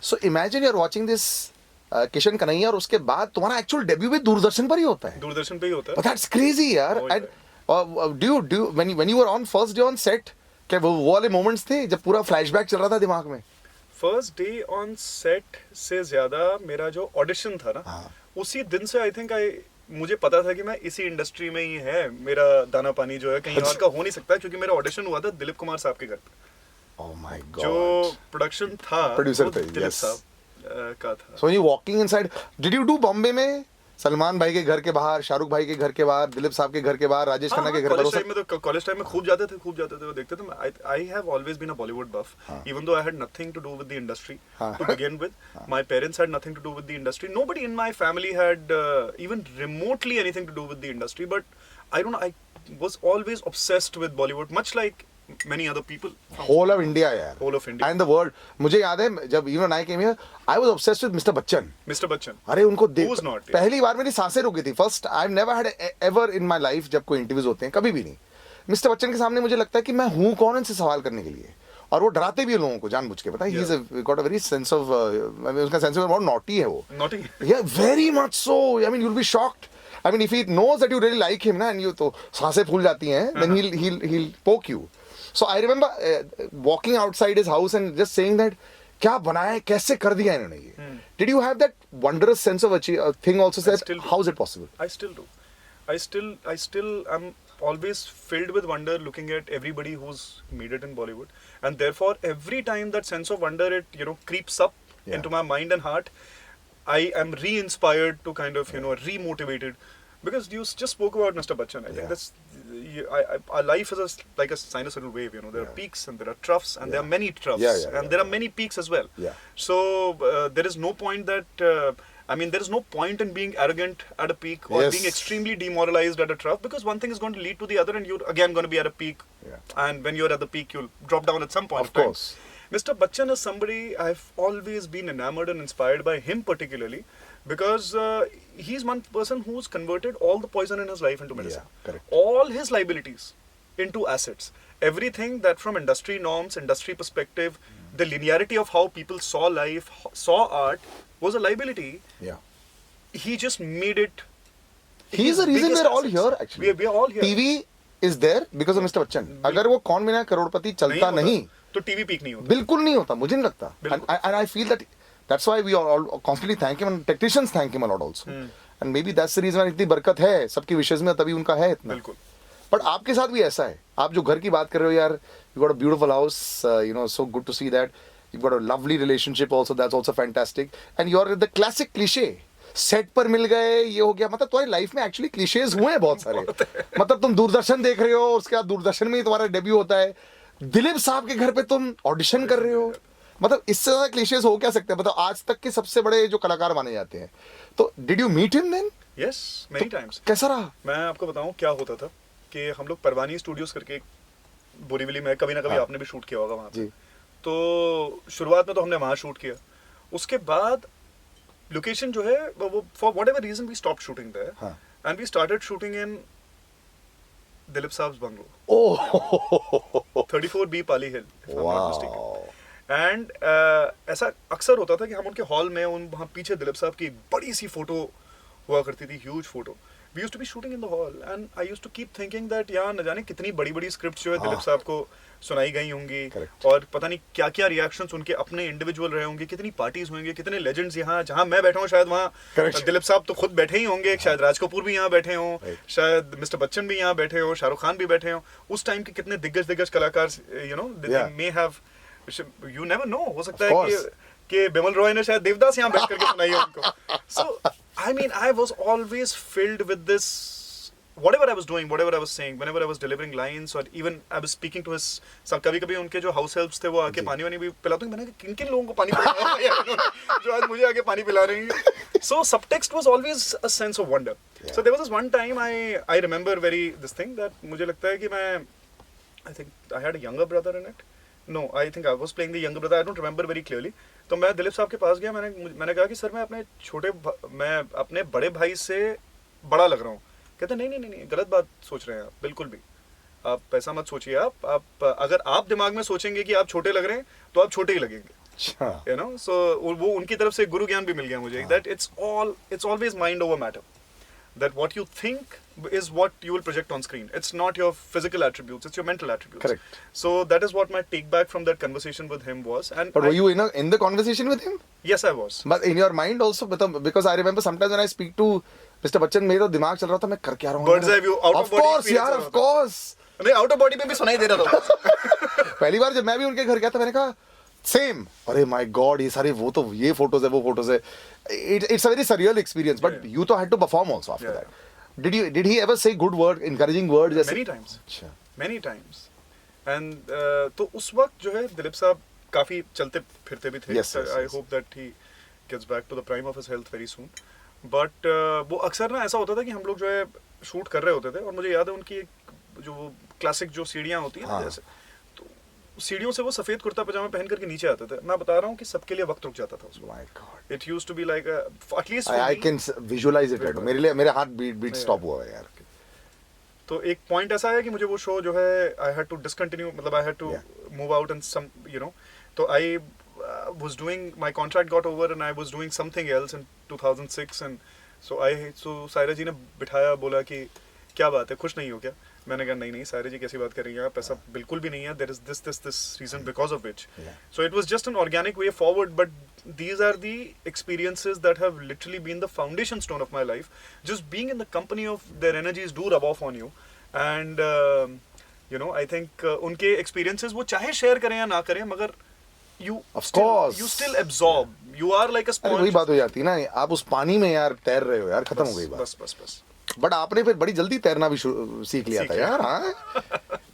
So imagine you are watching this Kishan Kanhaiya और उसके बाद तुम्हारा एक्चुअल डेब्यू भी दूरदर्शन पर ही होता है. दूरदर्शन पे ही होता है. But that's crazy यार. Oh, And do you when you were on first day on set, क्या वो वाले moments थे जब पूरा flashback चल रहा था दिमाग में? फर्स्ट डे ऑन सेट से ज्यादा मेरा जो ऑडिशन था ना, हाँ. उसी दिन से आई थिंक मुझे पता था कि मैं इसी इंडस्ट्री में ही है, मेरा दाना पानी जो है कहीं और का हो नहीं सकता, क्योंकि मेरा ऑडिशन हुआ था दिलीप कुमार साहब के घर पे. Oh my God. जो प्रोडक्शन था Producer वो थे, दिलीप yes. साहब का था. So when you walking inside, did you do Bombay में सलमान भाई के घर के बाहर, शाहरुख भाई के घर के बाहर, दिलीप साहब के घर के बाहर, राजेश खन्ना के घर पर? कॉलेज टाइम में तो कॉलेज टाइम में खूब जाते थे वो देखते थे. I have always been a Bollywood buff, even though I had nothing to do with the industry to begin with. My parents had nothing to do with the industry. Nobody in my family had even remotely anything to do with the industry, but I was always obsessed with Bollywood, much like many other people. Whole of India यार. Whole of India. And the world. मुझे याद है जब even I came here, I was obsessed with Mr. Bachchan. Mr. Bachchan. अरे उनको देख Who's not? पहली बार मेरी सांसें रुक गई थी. First, I've never had ever in my life जब कोई इंटरव्यूज होते हैं, कभी भी नहीं. मिस्टर बच्चन के सामने मुझे लगता है कि मैं हूँ कौन इनसे सवाल करने के लिए, और वो डराते भी हैं लोगों को जानबूझ के. पता है, he's got a very sense of उसका सेंस ऑफ बहुत नॉटी है वो. Naughty. Yeah, very much so. I mean, you'll be shocked. I mean, if he knows that you really like him ना, and you तो सांसें फूल जाती हैं, then he'll poke you. So I remember walking outside his house and just saying that क्या बनाया है, कैसे कर दिया इन्होंने ये. Did you have that wondrous sense of thing also? Said how is it possible? I still do. I still am always filled with wonder looking at everybody who's made it in Bollywood, and therefore every time that sense of wonder it creeps up into my mind and heart, I am re-inspired to kind of re-motivated. Because you just spoke about Mr. Bachchan. I think that's our life is like a sinusoidal wave. There are peaks and there are troughs, and there are many troughs, and there are many peaks as well. Yeah. So there is no point that there is no point in being arrogant at a peak or being extremely demoralized at a trough, because one thing is going to lead to the other, and you're again going to be at a peak. Yeah. And when you're at the peak, you'll drop down at some point. Of course. Mr. Bachchan is somebody I've always been enamored and inspired by him particularly, because he's one person who's converted all the poison in his life into medicine. Yeah, correct. All his liabilities into assets. Everything that from industry norms, industry perspective, the linearity of how people saw life, saw art, was a liability. Yeah. He just made it. He's the reason we're all here actually. We are all here. TV is there because of Mr. Bachchan. अगर वो कौन बिना करोड़पति चलता नहीं, तो TV peak नहीं होता. बिल्कुल नहीं होता, मुझे नहीं लगता. And I feel that that's why we all constantly thank him, and technicians thank him a lot also. And maybe that's the reason इतनी बरकत है सबकी विशेष में, तभी उनका है इतना. बिल्कुल. But आपके साथ भी ऐसा है. आप जो घर की बात कर रहे हो यार, you got a beautiful house, so good to see that. You've got a lovely relationship also, that's also fantastic. And you're the classic cliche. Set पर मिल गए, ये हो गया. मतलब तुम्हारी लाइफ में एक्चुअली क्लीशेज हुए हैं बहुत सारे. मतलब तुम दूरदर्शन देख रहे हो, उसके बाद दूरदर्शन में ही तुम्हारा डेब्यू होता है. दिलीप साहब के घर पे तुम ऑडिशन कर रहे हो. मतलब इससे ज्यादा क्लीशेज हो क्या सकते हैं. मतलब आज तक के सबसे बड़े जो कलाकार माने जाते हैं. तो did you meet him then? Yes, many times. कैसा रहा? मैं आपको बताऊं क्या होता था कि हम लोग परवानी स्टूडियोज करके बोरीवली में कभी ना कभी आपने भी शूट किया होगा वहां पे. तो शुरुआत में तो हमने वहां शूट किया. उसके बाद लोकेशन जो है वो for whatever reason we stopped shooting there and we started shooting in Dilip Sahab's bungalow. Oh 34B Pali hill, if I'm not wow. mistaken. And ऐसा अक्सर होता था कि हम उनके हॉल में वहाँ पीछे दिलीप साहब की एक बड़ी सी फोटो हुआ करती थी, huge photo. We used to be shooting in the hall and I used to keep thinking that यहाँ न जाने कितनी बड़ी बड़ी स्क्रिप्ट जो है दिलीप साहब को सुनाई गई होंगी. Correct. और पता नहीं क्या क्या रिएक्शंस उनके अपने इंडिविजुअल रहे होंगे, कितनी पार्टीज होंगे, कितने लेजेंड्स यहाँ जहाँ मैं बैठा हूँ शायद वहाँ Correct. दिलीप साहब तो खुद बैठे ही होंगे, शायद राज कपूर भी यहाँ बैठे हों, शायद मिस्टर बच्चन भी यहाँ बैठे हों, शाहरुख खान भी बैठे हों. उस टाइम के कितने दिग्गज कलाकार may have, you never know, हो सकता है कि बिमल रॉय ने शायद देवदास यहाँ बैठ करके सुनाई है उनको. सो I mean, I was always filled with this. Whatever I was doing, whatever I was saying, whenever I was delivering lines, or even I was speaking to his. सब कभी-कभी उनके जो house helps थे वो आके पानी वानी भी पिलाते हैं. मैंने कहा किन-किन लोगों को पानी पिलाया है जो आज मुझे आके पानी पिला रही हैं. So subtext was always a sense of wonder. Yeah. So there was this one time I remember very this thing that मुझे लगता है कि मैं I think I had a younger brother in it. No, I think I was playing the younger brother. I don't remember very clearly. तो मैं दिलीप साहब के पास गया. मैंने कहा कि सर मैं अपने बड़े भाई से बड़ा लग रहा हूँ. कहते नहीं, गलत बात सोच रहे हैं आप, बिल्कुल भी. आप ऐसा मत सोचिए. आप अगर आप दिमाग में सोचेंगे कि आप छोटे लग रहे हैं तो आप छोटे ही लगेंगे. अच्छा you know, so वो उनकी तरफ से गुरु ज्ञान भी मिल गया मुझे, that it's always mind over matter, that what you think is what you will project on screen. It's not your physical attributes, it's your mental attributes. Correct. So that is what my take back from that conversation with him was. And but were you in the conversation with him? Yes, I was. But in your mind also, because I remember sometimes when I speak to Mr. Bachchan, मेरा तो दिमाग चल रहा था मैं कर क्या रहा हूँ. Bird's eye view, out of body course experience यार, हो of रहा था. course. नहीं, आउट ऑफ बॉडी में भी सुनाई दे रहा था. पहली बार जब मैं भी उनके घर गया था मैंने कहा सेम, अरे माय गॉड ये सारे वो तो ये फोटोज है वो फोटोज है. It's a very surreal experience, but Yeah. you तो had to perform also after Yeah. that. Did he ever say good word, encouraging words? जैसे? Many times. अच्छा. Many times. And तो उस वक्त जो है दिलीप साहब काफी चलते फिरते भी थे. Yes, yes, I yes. hope that he gets back to the prime of his health very soon. But वो अक्सर ना ऐसा होता था कि हम लोग जो है शूट कर रहे होते थे और मुझे याद है उनकी एक जो क्लासिक जो सीढ़ियाँ होती हैं ना हाँ. जैसे, तो सीढ़ियों से वो सफेद कुर्ता पजामा पहन करके नीचे आते थे. मैं बता रहा हूँ कि सबके लिए वक्त रुक जाता था उसको. My God. It used to be like at least for I me, can visualize it right now. मेरे हाथ बीट Yeah. स्टॉप हुआ है यार. तो एक पॉइंट ऐसा है कि मुझे वो शो जो है आई हैड टू डिसकंटिन्यू, मतलब I had to move out and some you know, तो I was doing, my contract got over and I was doing something else in 2006 and so Saira ji ने बिठाया, बोला कि क्या बात है, खुश नहीं हो क्या? मैंने कहा नहीं सायरा जी कैसी बात कर रही हैं आप, ऐसा बिल्कुल भी नहीं है, there is this reason because of which. So it was just an organic way forward, but these are the experiences that have literally been the foundation stone of my life. Just being in the company of their energies do rub off on you, and you know, I think उनके experiences वो चाहे share करें या ना करें, मगर you Of still, course. you still absorb. You are like a अरे वही sponge. बात हो जाती है ना, आप उस पानी में यार तैर रहे हो यार, खत्म हो गई बात. बस. बट आपने फिर बड़ी जल्दी तैरना भी सीख लिया था यार. हाँ,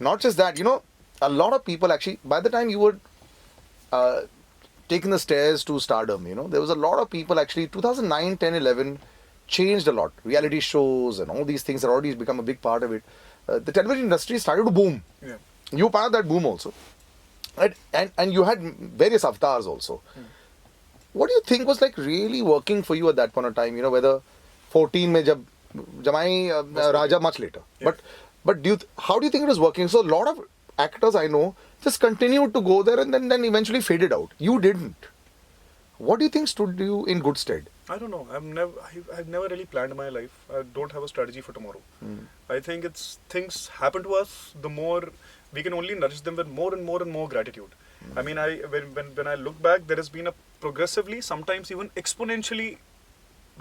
not just that, you know, a lot of people actually by the time you were taking the stairs to stardom, you know, there was a lot of people actually 2009, 10, 11 changed a lot. Reality shows and all these things are already become a big part of it. The television industry started to boom. Yeah. You were part of that boom also. And you had various avatars also. What do you think was like really working for you at that point of time? You know, whether 14 mein jab Jamai Raja much later. Yeah. But how do you think it was working? So a lot of actors I know just continued to go there and then eventually faded out. You didn't. What do you think stood you in good stead? I don't know. I've never really planned my life. I don't have a strategy for tomorrow. I think it's things happen to us. The more we can only nourish them with more and more and more gratitude. I mean, when I look back, there has been a progressively, sometimes even exponentially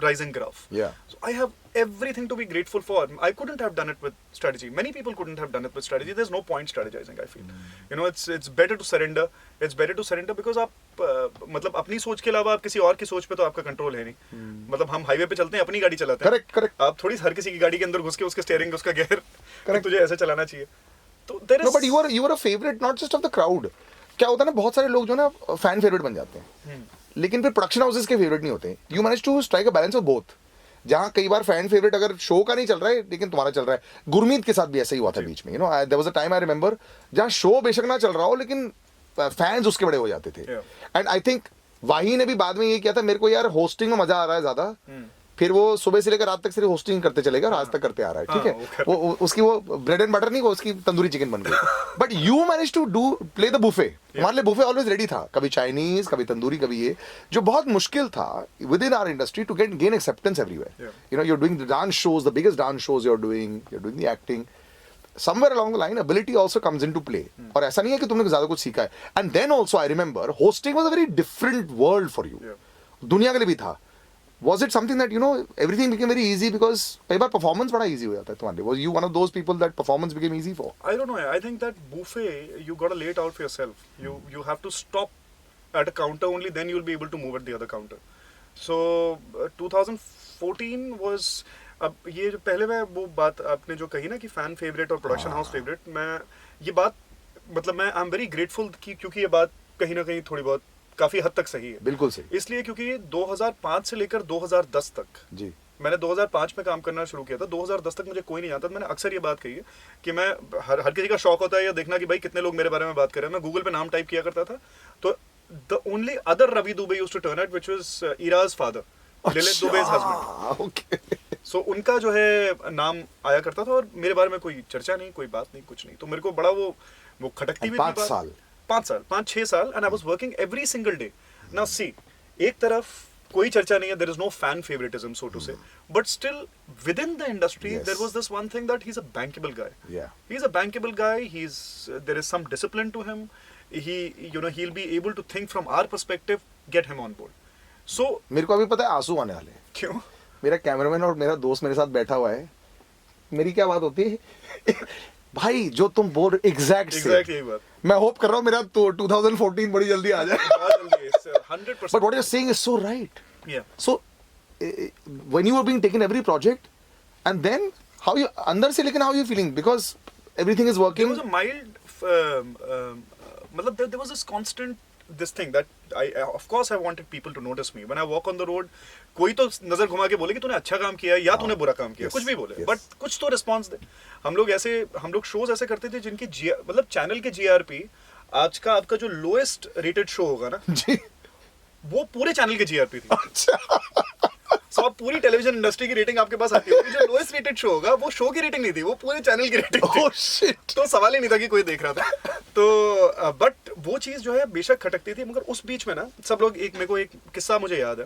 rising graph. Yeah. So I have everything to be grateful for. I couldn't have done it with strategy. Many people couldn't have done it with strategy. There's no point strategizing, I feel. You know, it's better to surrender. It's better to surrender because आप मतलब अपनी सोच के अलावा आप किसी और की सोच पे तो आपका कंट्रोल है नहीं. मतलब हम हाईवे पे चलते हैं, अपनी गाड़ी चलाते हैं. Correct. आप थोड़ी हर किसी की गाड़ी के अंदर घुस के उसके स्टीयरिंग, उसका गियर, तुझे ऐसा चलाना चाहिए. तो there is No, but you were a favorite not just of the crowd. क्या होता है ना, बहुत सारे लोग जो ना फैन फेवरेट बन जाते हैं, लेकिन फिर प्रोडक्शन हाउसेस के फेवरेट नहीं होते. You manage to strike a balance of both. जहाँ कई बार फैन फेवरेट अगर शो का नहीं चल रहा है लेकिन तुम्हारा चल रहा है. गुरमीत के साथ भी ऐसा ही हुआ था बीच में. You know, there was a time I remember जहाँ शो बेशक ना चल रहा हो लेकिन फैंस उसके बड़े हो जाते थे. एंड आई थिंक वाही ने भी बाद में ये किया था, मेरे को यार होस्टिंग में मजा आ रहा है ज्यादा. फिर वो सुबह से लेकर रात तक सिर्फ होस्टिंग करते चलेगा और आज तक करते आ रहा है. ठीक है, वो उसकी वो ब्रेड एंड बटर नहीं, वो उसकी तंदूरी चिकन बन गई. But you manage to do play the buffet. हमारे लिए बुफे ऑलवेज रेडी था, कभी चाइनीज कभी तंदूरी कभी ये, जो बहुत मुश्किल था within our industry to gain acceptance everywhere. You know, you are doing the dance shows, the biggest dance shows you are doing the acting. somewhere along the line ability also comes into play. और ऐसा नहीं है कि तुमने ज्यादा कुछ सीखा है. And then also I remember hosting was a very different world for you. दुनिया के लिए भी था. Was it something that, you know, everything became very easy because कई बार performance बड़ा easy हो जाता है तुम्हारे लिए? Was you one of those people that performance became easy for? I don't know. I think that buffet, you gotta lay it out for yourself. You have to stop at a counter only, then you'll be able to move at the other counter. So 2014 was, अब ये जो पहले मैं वो बात आपने जो कही ना कि फैन फेवरेट और प्रोडक्शन हाउस फेवरेट, मैं ये बात मतलब मैं आई एम वेरी ग्रेटफुल कि क्योंकि ये बात कहीं ना कहीं थोड़ी बहुत काफी हद तक सही है. बिल्कुल सही. इसलिए क्योंकि 2005 से लेकर 2010 तक जी, मैंने 2005 में काम करना शुरू किया था. 2010 तक मुझे कोई नहीं जानता. मैंने अक्सर ये बात कही है कि मैं हर किसी का शौक होता है ये देखना कि भाई कितने लोग मेरे बारे में बात कर रहे हैं. मैं गूगल पे नाम टाइप किया करता था, तो the only other Ravi Dubey used to turn up, which was Ira's father, Lillete Dubey's husband. Okay. So उनका जो है नाम आया करता था और मेरे बारे में कोई चर्चा नहीं, कोई बात नहीं, कुछ नहीं. तो मेरे को बड़ा वो खटकती भी थी 5 बात. साल 5-6 साल, and I was working every single day. Now see, एक तरफ कोई चर्चा नहीं है, there is no fan favoritism, so to say, but still within the industry Yes. there was this one thing that he's a bankable guy. Yeah. He's a bankable guy. There is some discipline to him. He'll be able to think from our perspective. Get him on board. So मेरे को अभी पता है आंसू आने वाले हैं। क्यों? मेरा कैमरामैन और मेरा दोस्त मेरे साथ बैठा हुआ है, मेरी क्या बात होती है भाई जो तुम बोल रहे एग्जैक्ट Exactly यही बात। मैं होप कर रहा हूँ मेरा तो 2014 बड़ी जल्दी आ जाए। बहुत जल्दी है, sir, 100%. But what you are saying is so right. Yeah. So when you are being taken every project and then how you अंदर से, लेकिन how you feeling because everything is There working. was a mild, there was this constant this thing that of course I wanted people to notice me when I walk on the road. कोई तो नजर घुमा के बोले कि तूने अच्छा काम किया या तूने बुरा काम किया, Yes, कुछ भी बोले, yes. बट कुछ तो रिस्पॉन्स दे। हम लोग शोज ऐसे करते थे जिनकी मतलब चैनल के जीआरपी आज का आपका जो लोएस्ट रेटेड शो होगा ना, जी वो पूरे चैनल के जीआरपी थी। अच्छा सो अब पूरी टेलीविजन इंडस्ट्री की रेटिंग आपके पास आती होगी, जो लोएस्ट रेटेड शो होगा वो शो की रेटिंग नहीं थी, वो पूरे चैनल की रेटिंग थी। Oh shit. तो सवाल ही नहीं था कि कोई देख रहा था। तो बट वो चीज जो है बेशक खटकती थी, मगर उस बीच में ना सब लोग, मेरे को एक किस्सा मुझे याद है,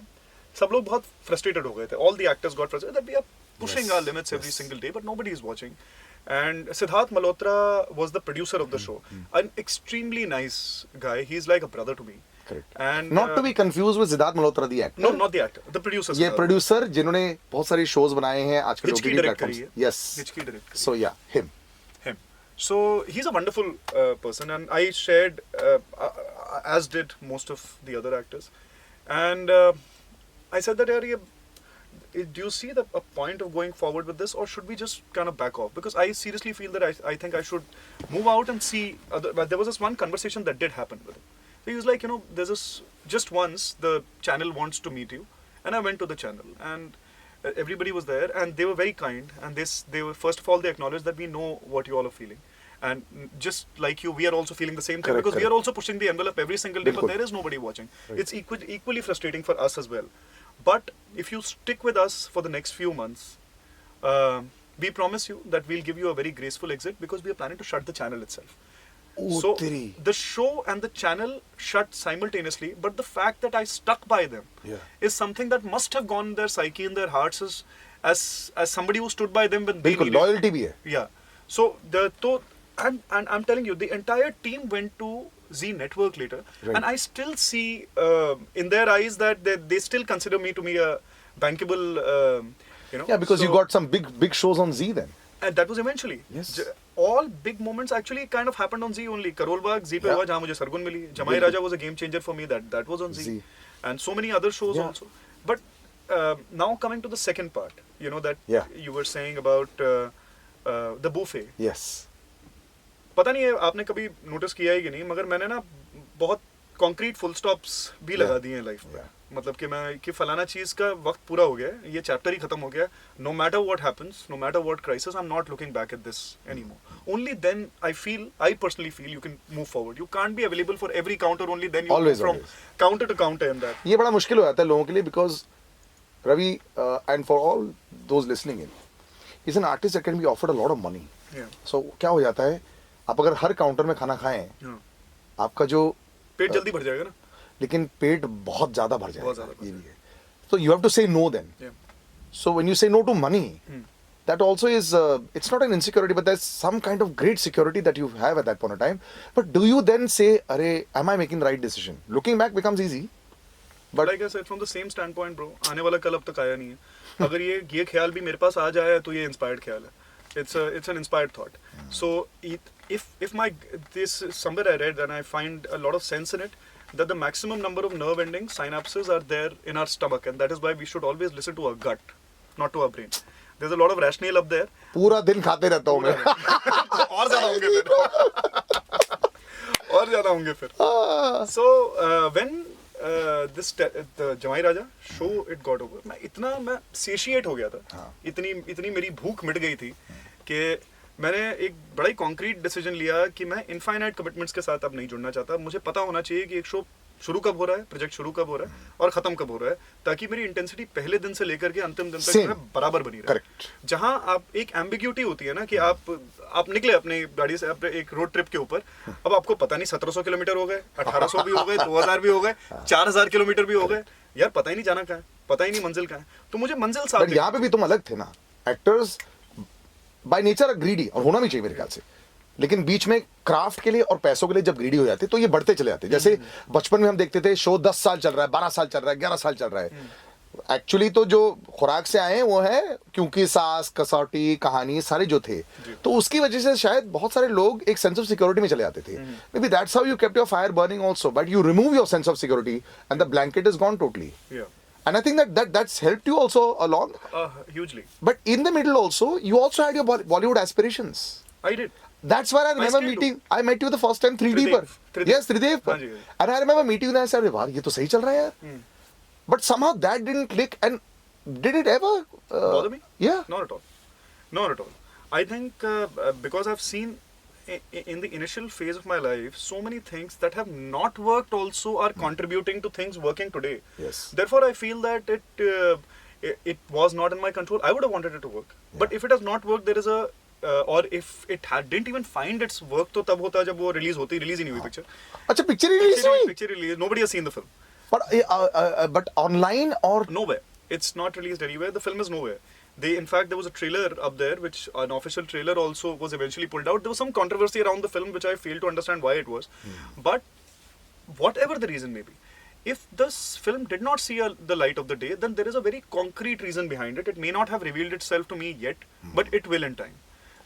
सब लोग बहुत फ्रस्ट्रेटेड हो गए थे। All the actors got frustrated that we are pushing our limits every single day but nobody is watching. And Siddharth Malhotra was the producer of the show. An extremely nice guy. He's like a brother to me. Correct. And Not to be confused with Siddharth Malhotra the actor. no, not the actor, the producer. ये producer जिन्होंने बहुत सारी shows बनाए हैं आजकल हिचकी OTT direct platforms. करी है। यस हिचकी direct करी सो या him. him. So he's a wonderful person, and I shared, as did most of the other actors, and I said that area. Do you see a point of going forward with this, or should we just kind of back off? Because I seriously feel that I think I should move out and see. But there was this one conversation that did happen with him. So he was like, there's this, just once the channel wants to meet you, and I went to the channel, and everybody was there, and they were very kind, and they were, first of all, they acknowledged that we know what you all are feeling, and just like you, we are also feeling the same thing, Correct, because we are correct. also pushing the envelope every single day, but Bilkul. there is nobody watching. Right. It's equally frustrating for us as well. But if you stick with us for the next few months, we promise you that we'll give you a very graceful exit, because we are planning to shut the channel itself. Oh, So teri. the show and the channel shut simultaneously, but the fact that I stuck by them Yeah. is something that must have gone in their psyche, in their hearts, as somebody who stood by them when they बिल्कुल needed. Loyalty भी है। Yeah. So and I'm telling you, the entire team went to Z Network later, Right. and I still see in their eyes that they still consider me to be a bankable, Yeah, because you so- got some big shows on Z then. And that was eventually. Yes. All big moments actually kind of happened on Z only. Karol Bagh Z पे Yeah. हुआ जहाँ मुझे सरगुन मिली. Jamai बिल्कुल। Raja was a game changer for me. That was on Z. Z. And so many other shows Yeah. also. But now coming to the second part, that Yeah. you were saying about the buffet. Yes. पता नहीं है आपने कभी notice किया है कि नहीं, मगर मैंने ना बहुत कॉन्क्रीट फुल स्टॉप्स भी लगा Yeah. दिए हैं लाइफ में। Yeah. मतलब कि फलाना चीज का वक्त पूरा हो गया है, ये चैप्टर ही खत्म हो गया। No matter what happens, no matter what crisis, I am not looking back at this anymore. Only then I personally feel you can move forward. You can't be available for every counter, only then you Always, from always. Counter to counter in that. ये बड़ा मुश्किल हो जाता है लोगों के लिए, because Ravi and for all those listening in, is an artist that can be offered a lot of money. So क्या हो जाता है, आप अगर हर काउंटर में खाना खाएं, आपका जो पेट जल्दी भर जाएगा ना। लेकिन पेट बहुत ज्यादा भर बहुत जाएगा, ज्यादा भर ये भी है। So you have to say no then. Yeah. So when you say no to money, that also is, it's not an insecurity, but there's some kind of great security that you have at that point of time. But do you then say, "Arey, am I making the right decision?" Looking back becomes easy. But like I said, from the same standpoint, bro, आने वाला कल अब तक आया नहीं है। अगर ये ख्याल भी मेरे पास आ जाए तो ये इंस्पायर्ड ख्याल है। It's an inspired thought. So if this somewhere I read and I find a lot of sense in it, that the maximum number of nerve endings, synapses are there in our stomach, and that is why we should always listen to our gut, not to our brain. There's a lot of rationale up there. पूरा दिन खाते रहता हूँ मैं। और ज्यादा होंगे फिर। और ज्यादा होंगे फिर। So when the Jamai Raja show it got over, मैं satiate हो गया था। इतनी मेरी भूख मिट गई थी कि मैंने एक बड़ा ही कॉन्क्रीट डिसीजन लिया कि मैं इनफाइनाइट कमिटमेंट्स के साथ अब नहीं जुड़ना चाहता। मुझे पता होना चाहिए कि एक शो शुरू कब हो रहा है, प्रोजेक्ट शुरू कब हो रहा है और खत्म कब हो रहा है, ताकि मेरी इंटेंसिटी पहले दिन से लेकर के अंतिम दिन तक जो है बराबर बनी रहे। करेक्ट। जहां आप एक एम्बिग्यूटी होती है ना कि आप निकले अपनी गाड़ी से अपने एक रोड ट्रिप के ऊपर, अब आपको पता नहीं 1700 किलोमीटर हो गए, 1800 भी हो गए, 2000 भी हो गए, 4000 किलोमीटर भी हो गए, यार पता ही नहीं जाना कहाँ है, पता ही नहीं मंजिल कहाँ है। तो मुझे मंजिल साथ बट यहाँ पे भी तुम अलग थे ना, एक्टर्स बाय नेचर ग्रीडी, और होना भी चाहिए मेरे ख्याल से, लेकिन बीच में क्राफ्ट के लिए और पैसों के लिए जब ग्रीडी हो जाते तो ये बढ़ते चले जाते। जैसे बचपन में हम देखते थे शो 10 साल चल रहा है, 12 साल चल रहा है, 11 साल चल रहा है। एक्चुअली तो जो खुराक से आए हैं वो है क्योंकि सास, कसौटी, कहानी सारे जो थे, तो उसकी वजह से शायद बहुत सारे लोग एक सेंस ऑफ सिक्योरिटी में चले जाते थे। May be that's how you kept your fire burning also, but you remove your sense of security and the blanket is gone totally. And I think that's helped you also along. Hugely. But in the middle also, you also had your Bollywood aspirations. I did. That's why I remember meeting. I met you the first time 3D पर. Yes, 3D पर. And I remember meeting you and I said, "वाह, ये तो सही चल रहा है यार." But somehow that didn't click. And did it ever bother me? Yeah. Not at all. Not at all. I think because I've seen in the initial phase of my life, so many things that have not worked also are contributing to things working today. Yes. Therefore, I feel that it was not in my control. I would have wanted it to work. But if it has not worked, there is a or if it didn't even find its work, तो तब होता जब वो release नहीं हुई picture. अच्छा, picture release हुई? Picture release, nobody has seen the film. But online or nowhere. It's not released anywhere. The film is nowhere. In fact, there was a trailer up there, which an official trailer also was eventually pulled out. There was some controversy around the film, which I failed to understand why it was. But whatever the reason may be, if this film did not see the light of the day, then there is a very concrete reason behind it. It may not have revealed itself to me yet, but it will in time.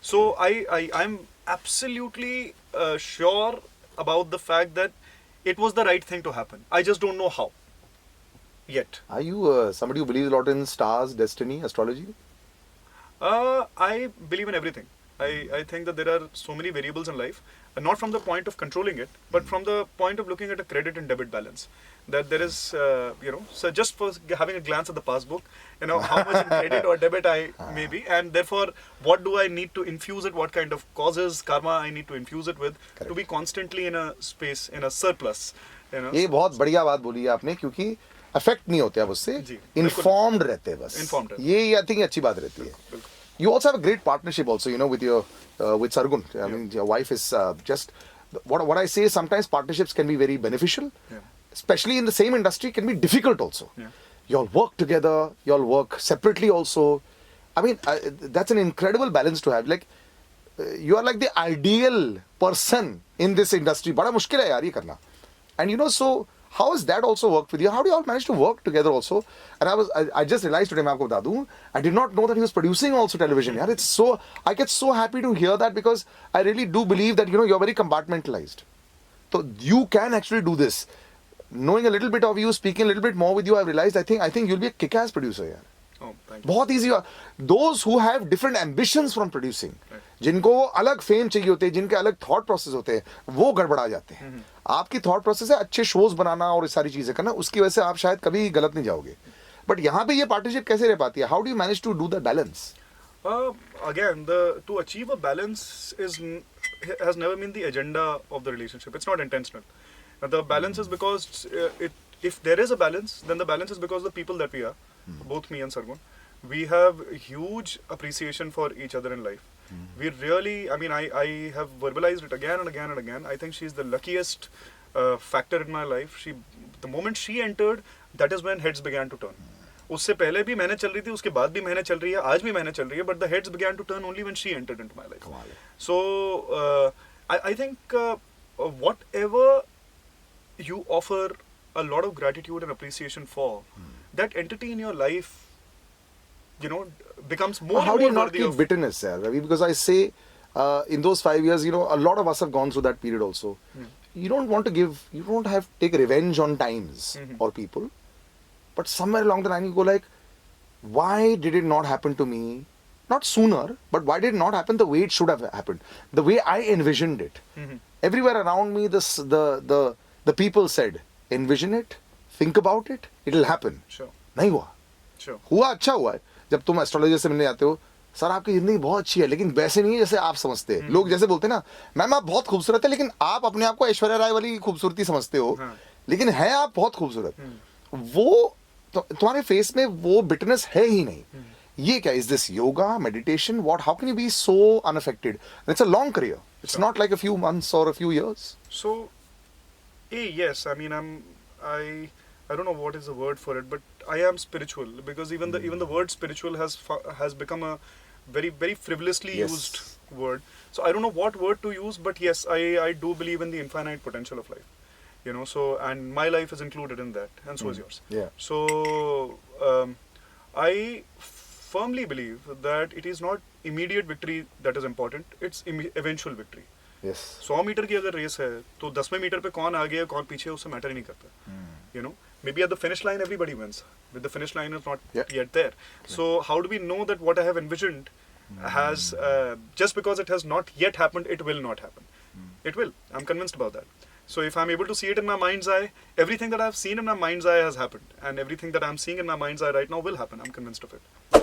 So I'm absolutely sure about the fact that it was the right thing to happen. I just don't know how. Yet. Are you somebody who believes a lot in stars, destiny, astrology? I believe in everything. I think that there are so many variables in life, not from the point of controlling it, but from the point of looking at a credit and debit balance. That there is, so just for having a glance at the passbook, how much in credit or debit I may be, and therefore, what do I need to infuse it, what kind of causes, karma I need to infuse it with, to be constantly in a space, in a surplus. ये बहुत बढ़िया बात बोली है आपने, क्योंकि affect नहीं होते आप उससे, इन्फॉर्म्ड रहते हैं बस। ये आई थिंक अच्छी बात रहती है। You also have a great partnership also, with your with Sargun. I mean, your wife is just what I say is sometimes partnerships can be very beneficial, especially in the same industry, can be difficult also. You all work together, you all work separately also. I mean, that's an incredible balance to have. Like you are like the ideal person in this industry. बड़ा मुश्किल है यार ये करना. And so how has that also worked with you? How do you all manage to work together also? And I just realized today, मैं आपको बता दूं, I did not know that he was producing also television. यार, it's so, I get so happy to hear that, because I really do believe that you're very compartmentalized. So you can actually do this. Knowing a little bit of you, speaking a little bit more with you, I've realized I think you'll be a kick-ass producer यार. Oh, thank you. बहुत easy. Those who have different ambitions from producing, जिनको वो अलग fame चाहिए होते हैं, जिनके अलग थॉट प्रोसेस होते हैं, वो गड़बड़ा जाते हैं। आपकी थॉट प्रोसेस है अच्छे शोज बनाना और सारी चीजें करना, उसकी वजह से आप शायद कभी गलत नहीं जाओगे। बट यहाँ पे ये पार्टनरशिप कैसे रह पाती है? How do you manage to do the balance? Again, to achieve a balance has never been the agenda of the relationship. It's not intentional. The balance is because if there is a balance, then the balance is because the people that we are, both me and Sargun, we have huge appreciation for each other in life. We really, I mean, I have verbalized it again and again and again. I think she's the luckiest factor in my life. The moment she entered, that is when heads began to turn. उससे पहले भी मेहनत चल रही थी, उसके बाद भी मेहनत चल रही है, आज भी मेहनत चल रही है, but the heads began to turn only when she entered into my life. So I think whatever you offer a lot of gratitude and appreciation for, that entity in your life, becomes more. How do you not keep bitterness, Ravi? Because I say, in those 5 years, a lot of us have gone through that period also. You don't want to you don't have to take revenge on times or people, but somewhere along the line you go like, why did it not happen to me? Not sooner, but why did it not happen the way it should have happened? The way I envisioned it. Everywhere around me, the people said, envision it, think about it, it'll happen. Sure. नहीं हुआ. Sure. हुआ अच्छा हुआ है. जब तुम astrologer से मिलने जाते हो, सर आपकी जिंदगी बहुत अच्छी है, लेकिन वैसे नहीं है जैसे आप समझते हैं। लोग जैसे बोलते हैं ना, मैम आप बहुत खूबसूरत है, लेकिन आप अपने आप को ऐश्वर्या राय वाली खूबसूरती समझते हो। लेकिन है आप बहुत खूबसूरत, वो तुम्हारे फेस में वो बिटरनेस है ही नहीं। ये क्या, is this yoga, meditation, what, how can you be so unaffected? It's a long career, it's not like a few months और a few years. So, yes, I mean, I don't know what is the word for it, but I am spiritual, because even the word spiritual has become a very frivolously Yes. used word. So I don't know what word to use, but yes, I do believe in the infinite potential of life. You know, so, and my life is included in that, and so is yours. Yeah. So I firmly believe that it is not immediate victory that is important, it's eventual victory. Yes 100 metre की अगर race है तो 10वें metre पे कौन आगे है कौन पीछे है उससे मैटर ही नहीं करता, you know, maybe at the finish line everybody wins, with the finish line is not Yeah. Yet there, so how do we know that what I have envisioned has just because it has not yet happened, it will not happen. It will, I'm convinced about that. So if I'm able to see it in my mind's eye, everything that I've seen in my mind's eye has happened, and everything that I'm seeing in my mind's eye right now will happen. I'm convinced of it.